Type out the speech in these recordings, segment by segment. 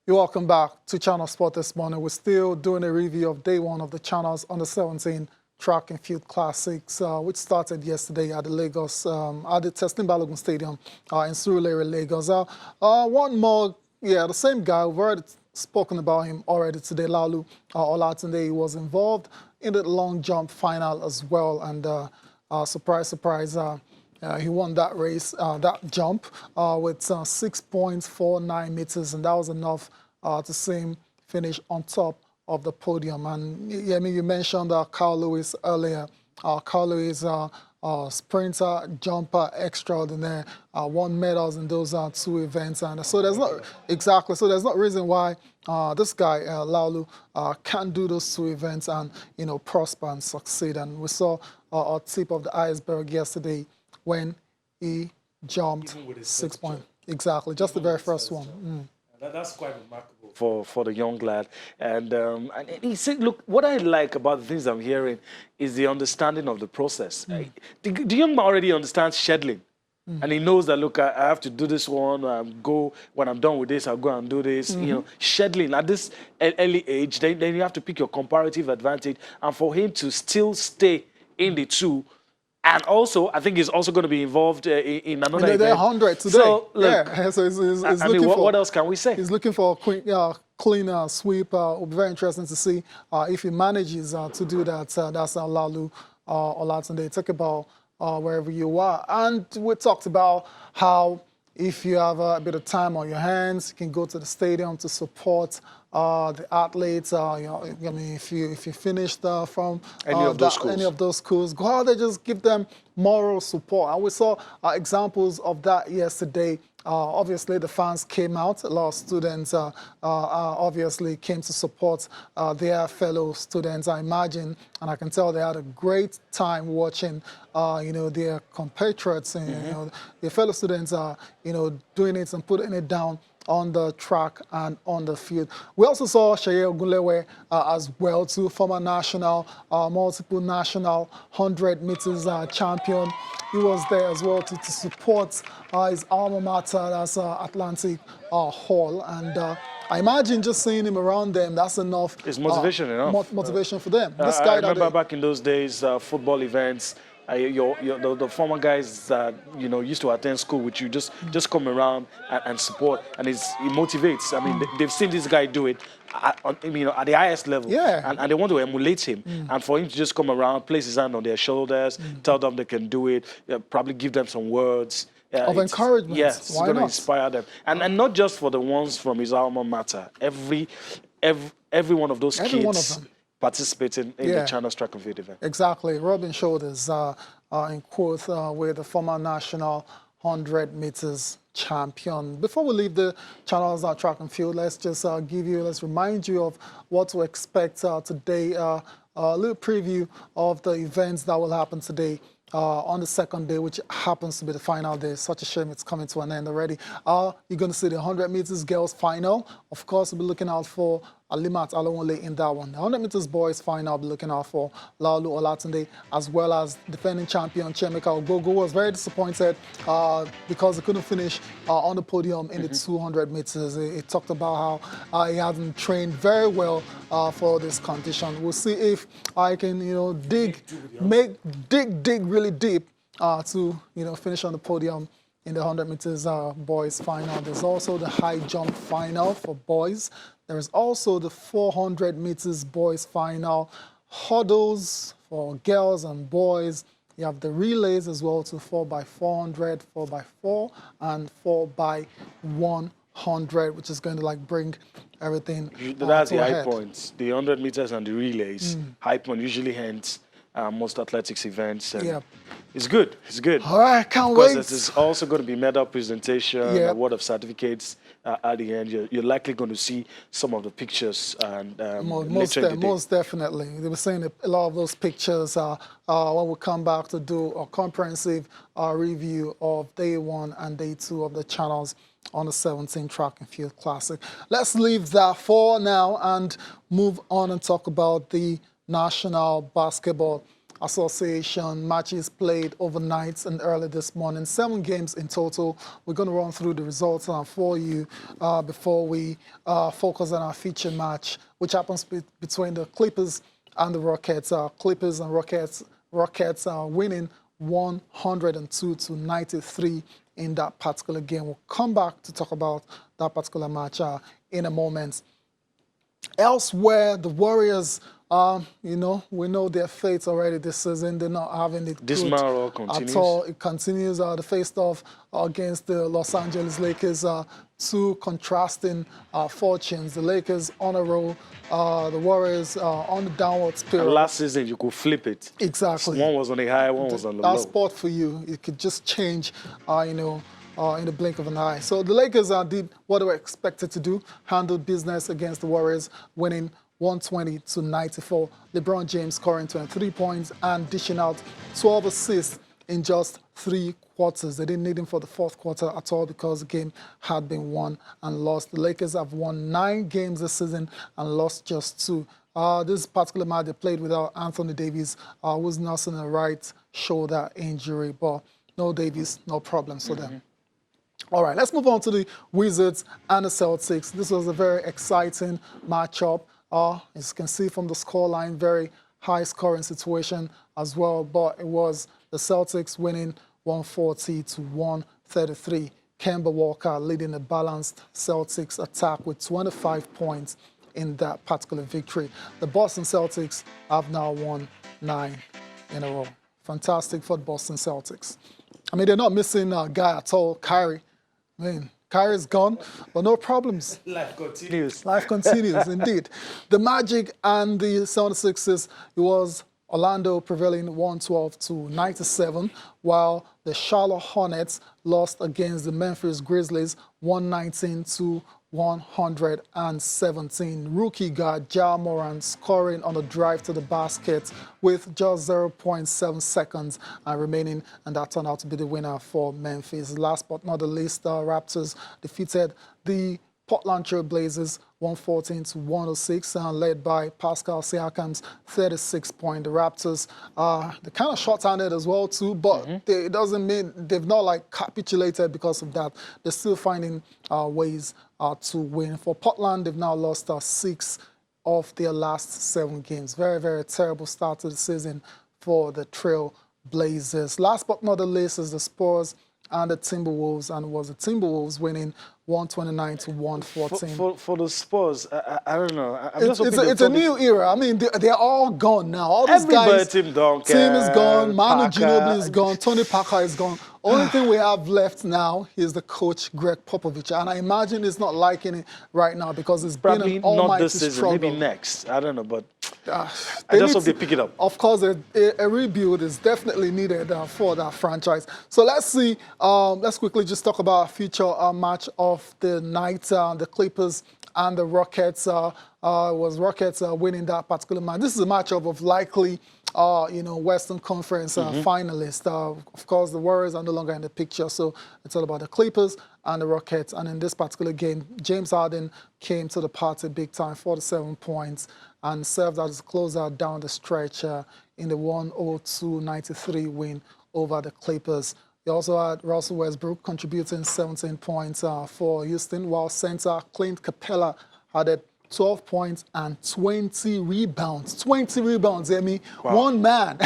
You're welcome back to Channel Sport this morning. We're still doing a review of day one of the Channel's Under-17 Track and Field Classics, which started yesterday at the Lagos, at the Teslim Balogun Stadium in Surulere, Lagos. One more, the same guy. We've already spoken about him already today, Laulu Olatunde. He was involved in the long jump final as well, and surprise, surprise, he won that race, that jump, with 6.49 meters, and that was enough to see him finish on top of the podium. And yeah, I mean, you mentioned Carl Lewis earlier. Carl Lewis, sprinter, jumper extraordinaire, won medals in those two events, and so there's not there's no reason why this guy Laulu can't do those two events and prosper and succeed. And we saw a tip of the iceberg yesterday when he jumped 6 points. Exactly, just the very first one. That's quite remarkable for the young lad. And he said, look, what I like about the things I'm hearing is the understanding of the process. The young man already understands scheduling. And he knows that, look, I have to do this one. When I'm done with this, I'll go and do this. Scheduling at this early age, then you have to pick your comparative advantage. And for him to still stay in the two, and also, I think he's also going to be involved in another event. They're 100 today. So, look, so he's looking for, what else can we say? He's looking for a clean sweep. It'll be very interesting to see if he manages to do that. That's Laulu Olatunde. Talk about wherever you are. And we talked about how if you have a bit of time on your hands, you can go to the stadium to support the athletes. I mean, if you finished from any of those schools, go out there, just give them moral support. And we saw examples of that yesterday. Obviously, the fans came out. A lot of students obviously came to support their fellow students, I imagine. And I can tell they had a great time watching, their compatriots and, their fellow students are, doing it and putting it down on the track and on the field. We also saw Shaye Ogunlewe as well, too, former national, multiple national 100 meters champion. He was there as well to support his alma mater, that's Atlantic Hall. And I imagine just seeing him around them, that's enough. It's motivation enough. Motivation for them. This guy I remember back in those days, football events, the former guys that used to attend school with you just come around and support, and it motivates. I mean, they've seen this guy do it at the highest level, and they want to emulate him. And for him to just come around, place his hand on their shoulders, tell them they can do it, probably give them some words of encouragement. Yes, it's going to inspire them, and not just for the ones from his alma mater. Every one of those kids participating in the Channel's track and field event. Exactly. Rubbing shoulders, in quote, with the former national 100 meters champion. Before we leave the Channel's track and field, let's just let's remind you of what to expect today. A little preview of the events that will happen today. On the second day, which happens to be the final day. Such a shame it's coming to an end already. You're going to see the 100 meters girls final. Of course, we'll be looking out for Alimat Alowole in that one. The 100 meters boys final, I'll be looking out for Laulu Olatunde, as well as defending champion Chemika Ogogo. Was very disappointed because he couldn't finish on the podium in the 200 meters. He talked about how he hadn't trained very well for this condition. We'll see if I can, dig really deep to, finish on the podium in the 100 meters boys final. There's also the high jump final for boys. There is also the 400 meters boys final, hurdles for girls and boys. You have the relays as well, to 4x400, 4x4, and 4x100, which is going to bring everything. That's the high points. The 100 meters and the relays. High point usually ends most athletics events. It's good. It's good. All right, can't wait. Because there's also going to be medal presentation, award of certifications at the end. You're likely going to see some of the pictures and most definitely. They were saying a lot of those pictures when we come back to do a comprehensive review of day one and day two of the Channel's Under-17 Track and Field Classic. Let's leave that for now and move on and talk about the National Basketball Association matches played overnight and early this morning. 7 games in total. We're going to run through the results for you before we focus on our feature match, which happens between the Clippers and the Rockets. Clippers and Rockets are winning 102-93 in that particular game. We'll come back to talk about that particular match in a moment. Elsewhere, the Warriors, we know their fate already this season. They're not having it This good tomorrow continues. at all. It continues. The face-off against the Los Angeles Lakers. Two contrasting fortunes. The Lakers on a roll, the Warriors on the downward spiral. And last season, you could flip it. Exactly. One was on the high, one was on the that low. sport for you, it could just change, in the blink of an eye. So the Lakers did what they were expected to do, handled business against the Warriors, winning 120-94. LeBron James scoring 23 points and dishing out 12 assists in just 3 quarters. They didn't need him for the 4th quarter at all because the game had been won and lost. The Lakers have won 9 games this season and lost just 2. This particular match they played without Anthony Davis, who's nursing a right shoulder injury, but no Davis, no problems for them. All right, let's move on to the Wizards and the Celtics. This was a very exciting matchup. As you can see from the scoreline, very high-scoring situation as well, but it was the Celtics winning 140-133. Kemba Walker leading a balanced Celtics attack with 25 points in that particular victory. The Boston Celtics have now won 9 in a row. Fantastic for the Boston Celtics. I mean, they're not missing a guy at all, Kyrie. I mean, Kyrie's gone, but no problems. Life continues. Life continues, indeed. The Magic and the 76ers, it was Orlando prevailing 112-97, while the Charlotte Hornets lost against the Memphis Grizzlies 119-117. Rookie guard Ja Morant scoring on a drive to the basket with just 0.7 seconds remaining, and that turned out to be the winner for Memphis. Last but not the least, Raptors defeated the Portland Trail Blazers 114-106, led by Pascal Siakam's 36-point. The Raptors, they're kind of short-handed as well too, but it doesn't mean they've not capitulated because of that. They're still finding ways to win. For Portland, they've now lost 6 of their last 7 games. Very, very terrible start to the season for the Trail Blazers. Last but not the least is the Spurs and the Timberwolves, and it was the Timberwolves winning 129-114. For the Spurs, I don't know. It's a new era. I mean, they're all gone now. All these guys, Team is gone. Manu Ginobili is gone. Tony Parker is gone. Only thing we have left now is the coach, Greg Popovich. And I imagine he's not liking it right now because it's Probably been an almighty not this season, struggle. maybe next. I don't know, but I they just need hope they pick it up. Of course, a rebuild is definitely needed for that franchise. So let's see. Let's quickly just talk about a future match of the night. The Clippers and the Rockets. Was Rockets winning that particular match. This is a matchup of likely, Western Conference finalists. Of course, the Warriors are no longer in the picture, so it's all about the Clippers and the Rockets. And in this particular game, James Harden came to the party big time, 47 points, and served as a closer down the stretch in the 102-93 win over the Clippers. You also had Russell Westbrook contributing 17 points for Houston, while center Clint Capella added 12 points and 20 rebounds. 20 rebounds, Amy. Wow. One man.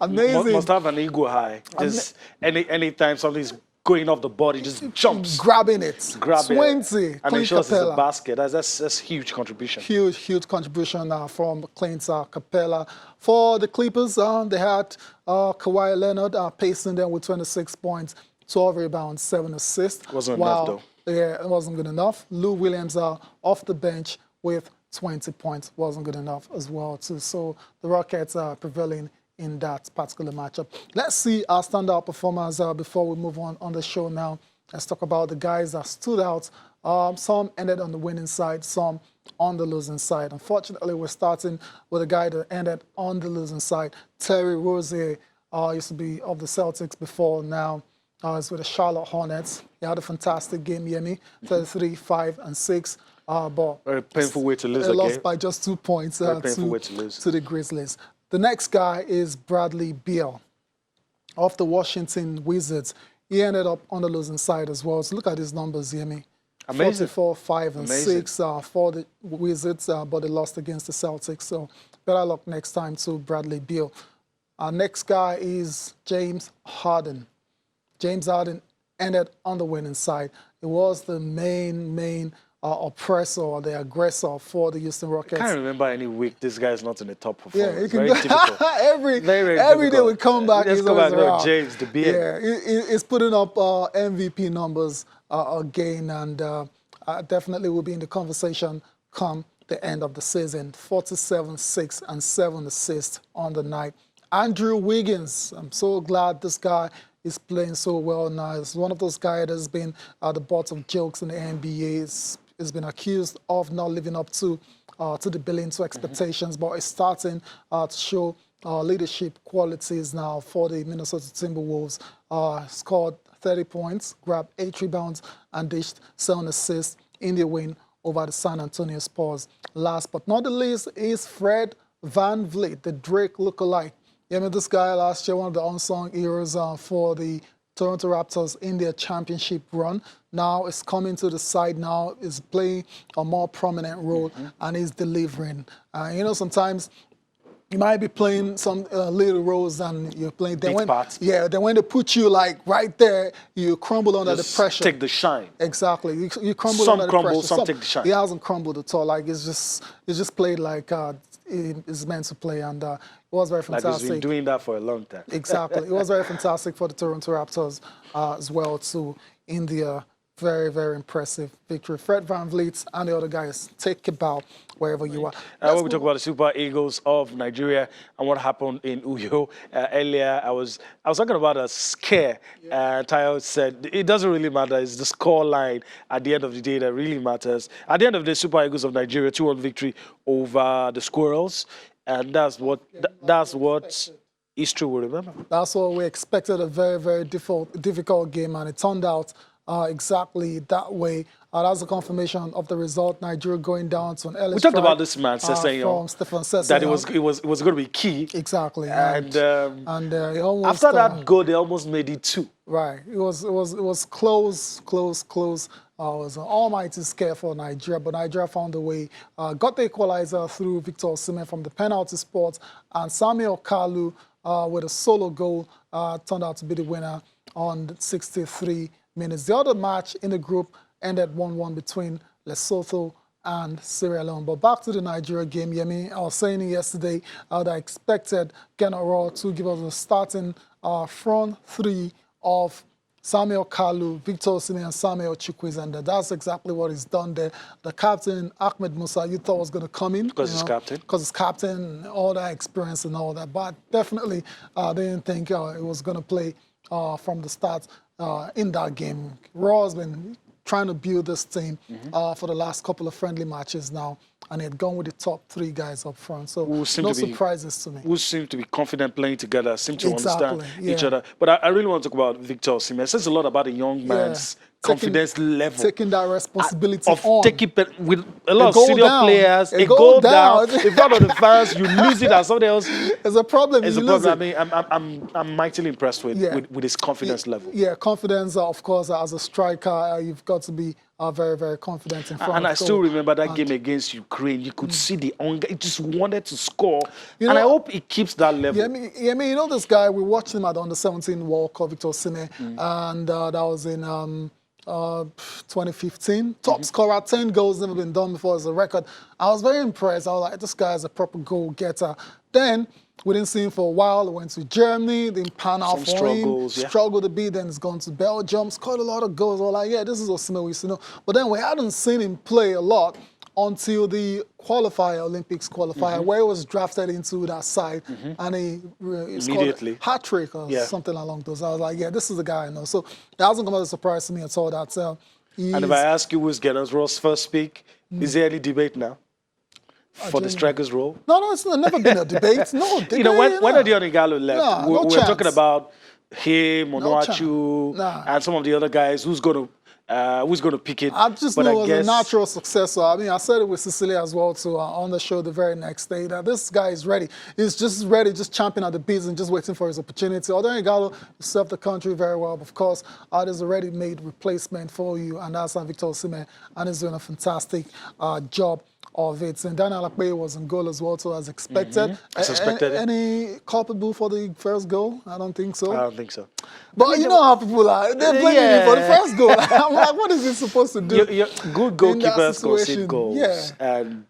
Amazing. Must have an ego high. Just anytime something's going off the board, he just jumps. Grabbing it. Grab 20. it. And Clint ensures it's a Capella. basket. That's huge contribution. Huge contribution from Clint Capella. For the Clippers, they had Kawhi Leonard pacing them with 26 points, 12 rebounds, 7 assists. Wasn't enough, though. Yeah, it wasn't good enough. Lou Williams off the bench with 20 points. Wasn't good enough as well, too. So the Rockets are prevailing in that particular matchup. Let's see our standout performers before we move on the show now. Let's talk about the guys that stood out. Some ended on the winning side, some on the losing side. Unfortunately, we're starting with a guy that ended on the losing side. Terry Rozier used to be of the Celtics before. Now is with the Charlotte Hornets. He had a fantastic game, Yemi, 33, 5, and 6. But very painful way to lose they a lost game. by just 2 points Very painful way to lose. to the Grizzlies. The next guy is Bradley Beal of the Washington Wizards. He ended up on the losing side as well. So look at his numbers, Yemi. Amazing. 44, 5, and Amazing. 6 for the Wizards, but they lost against the Celtics. So better luck next time to Bradley Beal. Our next guy is James Harden. James Harden ended on the winning side. It was the main oppressor, the aggressor for the Houston Rockets. I can't remember any week this guy is not in the top Yeah, performance. he can Very typical. every Very day difficult. we come back. Let's he's go always back to around. James, the beard. Yeah, he's putting up MVP numbers again, and definitely will be in the conversation come the end of the season. 47, 6, and 7 assists on the night. Andrew Wiggins, I'm so glad this guy is playing so well now. He's one of those guys that's been the butt of jokes in the NBA. He's been accused of not living up to the billing, to expectations, but is starting to show leadership qualities now for the Minnesota Timberwolves. Scored 30 points, grabbed 8 rebounds, and dished 7 assists in the win over the San Antonio Spurs. Last but not the least is Fred VanVleet, the Drake lookalike. Yeah, I mean, this guy last year, one of the unsung heroes for the Toronto Raptors in their championship run. Now is coming to the side now, is playing a more prominent role, and is delivering. You know, sometimes you might be playing some little roles and you're playing. Then Big parts. Yeah, then when they put you like right there, you crumble under Just the pressure. take the shine. Exactly, you crumble Some under crumble, the pressure. some take the shine. He hasn't crumbled at all. Like it's just played like it's meant to play, and it was very Like fantastic. he's been doing that for a long time. Exactly. It was very fantastic for the Toronto Raptors as well, too, in their very, very impressive victory. Fred VanVleet and the other guys, take a bow wherever you are. When we talk about the Super Eagles of Nigeria and what happened in Uyo earlier, I was talking about a scare. Tayo said it doesn't really matter. It's the score line at the end of the day that really matters. At the end of the day, Super Eagles of Nigeria 2-1 victory over the Squirrels, and that's what history will remember. That's what we expected, a very, very difficult game, and it turned out exactly that way. That's a confirmation of the result. Nigeria going down to an early We talked strike, about this man, from Sessegnon, Stephen Sessegnon. that it was going to be key. Exactly. And he almost, after that goal, they almost made it 2. right. It was close. It was an almighty scare for Nigeria, but Nigeria found a way, got the equalizer through Victor Osimhen from the penalty spot, and Samuel Kalu with a solo goal turned out to be the winner on 63 minutes. The other match in the group ended 1-1 between Lesotho and Sierra Leone. But back to the Nigeria game, Yemi, I was saying yesterday that I expected Kenneth Raw to give us a starting front three of Samuel Kalu, Victor Osimhen, and Samuel Chukwueze, and that's exactly what he's done there. The captain, Ahmed Musa, you thought was going to come in. Because he's captain. Because he's captain, all that experience and all that. But definitely didn't think it was going to play from the start in that game. Raw has been trying to build this team for the last couple of friendly matches now, and he had gone with the top 3 guys up front. So no surprises to me. Who seem to be confident playing together, seem to understand each yeah. other. But I really want to talk about Victor Osimhen. It says a lot about a young man's confidence level. Taking that responsibility of on. taking with a lot of senior players. It goes down. In front of the fans, you lose it as somebody else. It's a problem. It's a problem. I mean, I'm mightily impressed with his confidence level. Yeah, confidence, of course, as a striker, you've got to be very, very confident in front of And I still remember that game against Ukraine. You could see the hunger. He just wanted to score. You and know, I hope he keeps that level. Yeah, I mean, you know this guy, we watched him at the Under-17 World Cup, Victor Osimhen, and that was in 2015. Top scorer, 10 goals, never been done before as a record. I was very impressed. I was like, this guy is a proper goal-getter. Then, we didn't see him for a while. He went to Germany, didn't pan out for him. Struggled a bit, then he's gone to Belgium, scored a lot of goals. I was like, yeah, this is Osimhen we used to know. But then we hadn't seen him play a lot until the qualifier, Olympics qualifier, where he was drafted into that side, and he scored a hat-trick or something along those. I was like, yeah, this is the guy I know. So that hasn't come as a surprise to me at all. That, and if I ask you who's Gennaro Ross' first pick, is there any debate now for the striker's role? No, it's never been a debate. No debate. You know, when Odion Igalo left, we were talking about him, Onuachu, and some of the other guys who's going to who's going to pick it. I just but knew I it was guess a natural successor. I mean, I said it with Cecilia as well too on the show the very next day that this guy is ready. He's just ready, just champing at the beats and just waiting for his opportunity. Although Igalo served the country very well, but of course, there's a ready-made replacement for you, and that's Victor Osimhen, and he's doing a fantastic job of it. And Daniel Akpe was in goal as well, so as expected. As expected. Any culpable for the first goal? I don't think so. I don't think so. But you know how people are. They're blaming him for the first goal. I'm like, what is he supposed to do? Good goalkeepers concede situation? goals. Yeah. And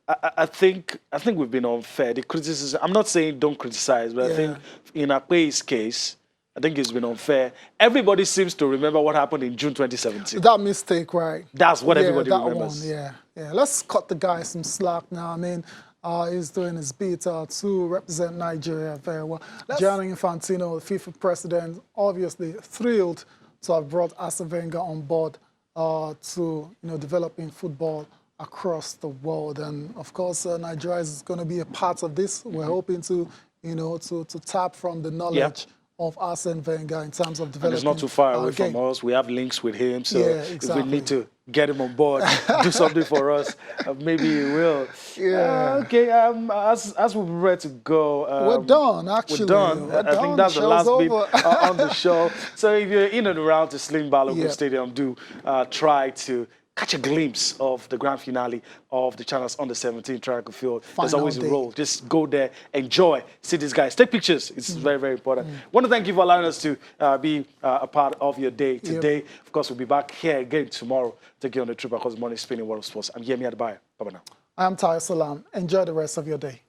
I think we've been unfair. The criticism, I'm not saying don't criticize, but I think in Akpe's case, I think it's been unfair. Everybody seems to remember what happened in June 2017. That mistake, right? That's what everybody that remembers. One, yeah. Let's cut the guy some slack now. I mean, he's doing his bit to represent Nigeria very well. Gianni Infantino, the FIFA president, obviously thrilled to have brought Arsene Wenger on board to developing football across the world. And of course, Nigeria is going to be a part of this. We're hoping to to tap from the knowledge of Arsene Wenger in terms of developing. And it's not too far away from us. We have links with him, so exactly. if we need to get him on board, do something for us, maybe he will. Okay. As we're ready to go, we're done. Actually, we're done. I think that's the last bit on the show. So if you're in and around the Slim Balogun Stadium, do try to catch a glimpse of the grand finale of the Channels Under-17 track and field. There's always a role. Just go there, enjoy, see these guys, take pictures. It's very, very important. Want to thank you for allowing us to be a part of your day today. Of course, we'll be back here again tomorrow. Take you on the trip across the morning spinning world of sports. I'm Yemi Adebayo. Bye-bye now. I'm Tayo Salam. Enjoy the rest of your day.